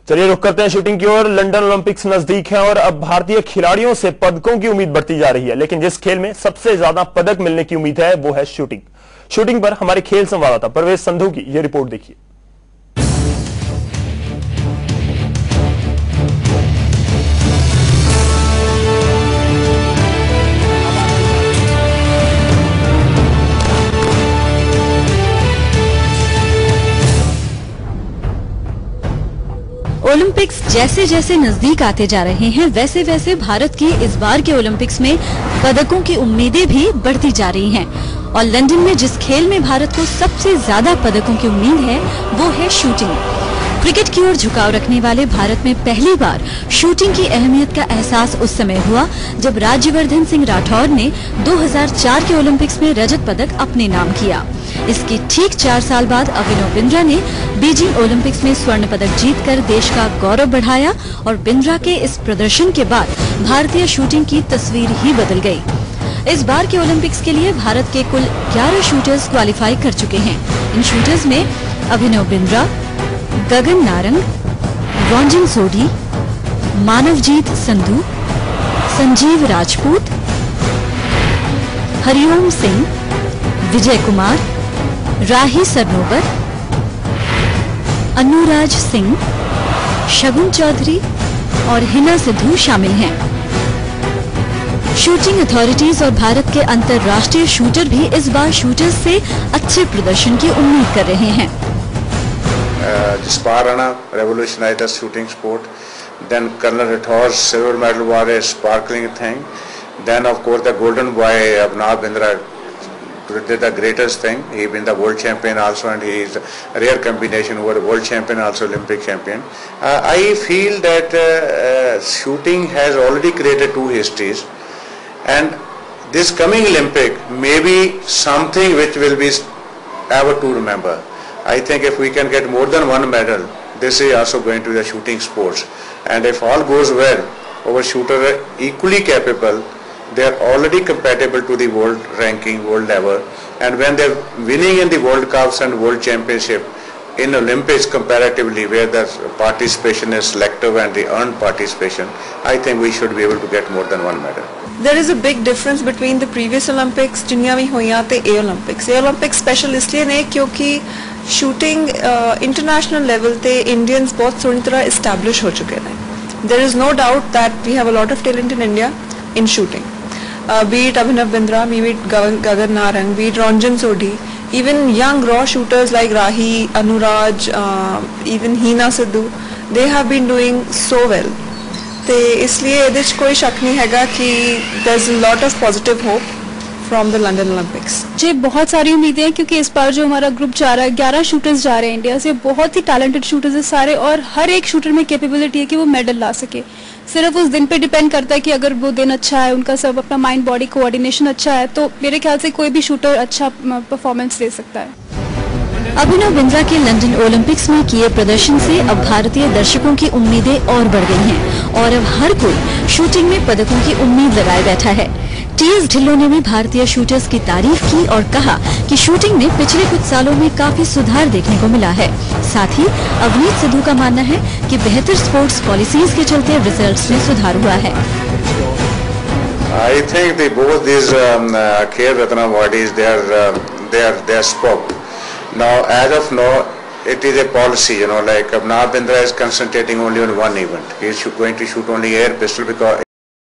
चलिए रुक करते हैं शूटिंग की ओर। लंदन ओलंपिक्स नजदीक है और अब भारतीय खिलाड़ियों से पदकों की उम्मीद बढ़ती जा रही है, लेकिन जिस खेल में सबसे ज्यादा पदक मिलने की उम्मीद है वो है शूटिंग। शूटिंग पर हमारे खेल संवाददाता परवेज संधू की यह रिपोर्ट देखिए। ओलंपिक्स जैसे जैसे नजदीक आते जा रहे हैं, वैसे वैसे भारत की इस बार के ओलंपिक्स में पदकों की उम्मीदें भी बढ़ती जा रही हैं। और लंदन में जिस खेल में भारत को सबसे ज्यादा पदकों की उम्मीद है वो है शूटिंग। क्रिकेट की ओर झुकाव रखने वाले भारत में पहली बार शूटिंग की अहमियत का एहसास उस समय हुआ जब राज्यवर्धन सिंह राठौर ने 2004 के ओलंपिक्स में रजत पदक अपने नाम किया। इसके ठीक 4 साल बाद अभिनव बिंद्रा ने बीजिंग ओलंपिक्स में स्वर्ण पदक जीतकर देश का गौरव बढ़ाया और बिंद्रा के इस प्रदर्शन के बाद भारतीय शूटिंग की तस्वीर ही बदल गई। इस बार के ओलंपिक्स के लिए भारत के कुल 11 शूटर्स क्वालिफाई कर चुके हैं। इन शूटर्स में अभिनव बिंद्रा, गगन नारंग, रंजन सोढी, मानवजीत संधू, संजीव राजपूत, हरिओम सिंह, विजय कुमार, राही सरनोबर, अनुराज सिंह, शगुन चौधरी और हिना सिद्धू शामिल हैं। शूटिंग अथॉरिटीज और भारत के अंतर्राष्ट्रीय शूटर भी इस बार शूटर्स से अच्छे प्रदर्शन की उम्मीद कर रहे हैं। Sparana revolutionized the shooting sport. Then Colonel Rathaur's silver medal was a sparkling thing. Then of course the golden boy Abhinav Bindra did the greatest thing. He been the world champion also, and he is a rare combination over a world champion also Olympic champion. I feel that shooting has already created 2 histories, and this coming Olympic may be something which will be ever to remember. I think if we can get more than 1 medal, this is also going to be the shooting sports. And if all goes well, our shooters are equally capable. They are already compatible to the world ranking, world level. And when they are winning in the World Cups and World Championship, in Olympics comparatively, where the participation is selective and the earned participation, I think we should be able to get more than 1 medal. There is a big difference between the previous Olympics, जिन्नियां भी होइयां ते ए Olympics. ए Olympics special इसलिए ने क्योंकि shooting international level ते Indians बहुत सोनी तरह एस्टैब्लिश हो चुके हैं। There is no doubt that we have a lot of talent in India in shooting. Be it Abhinav Bindra, be it Gagan Narang, be it Ranjan Sodhi, even young raw shooters like Rahi, Anuraj, even Hina Sidhu, they have been doing so well. ते इसलिए इधर कोई शक नहीं हैगा कि there's a lot of positive hope from the London Olympics. जी बहुत सारी उम्मीदें हैं क्योंकि इस बार जो हमारा ग्रुप जा रहा है 11 शूटर्स जा रहे हैं इंडिया से, बहुत ही टैलेंटेड शूटर्स हैं सारे, और हर एक शूटर में कैपेबिलिटी है कि वो मेडल ला सके। सिर्फ उस दिन पे डिपेंड करता है कि अगर वो दिन अच्छा है, उनका सब अपना माइंड बॉडी कोऑर्डिनेशन अच्छा है, तो मेरे ख्याल से कोई भी शूटर अच्छा परफॉर्मेंस दे सकता है। अभिनव बिंद्रा के लंदन ओलंपिक्स में किए प्रदर्शन से अब भारतीय दर्शकों की उम्मीदें और बढ़ गई हैं और अब हर कोई शूटिंग में पदकों की उम्मीद लगाए बैठा है। टीएस ढिल्लों ने भी भारतीय शूटर्स की तारीफ की और कहा कि शूटिंग में पिछले कुछ सालों में काफी सुधार देखने को मिला है। साथ ही अवनीत सिद्धू का मानना है कि बेहतर स्पोर्ट्स पॉलिसीज के चलते रिजल्ट्स में सुधार हुआ है। I think both these Khel Ratna awardees they are spoke. Now as of now it is a policy, like Abhinav Bindra is concentrating only on one event. He is going to shoot only air pistol because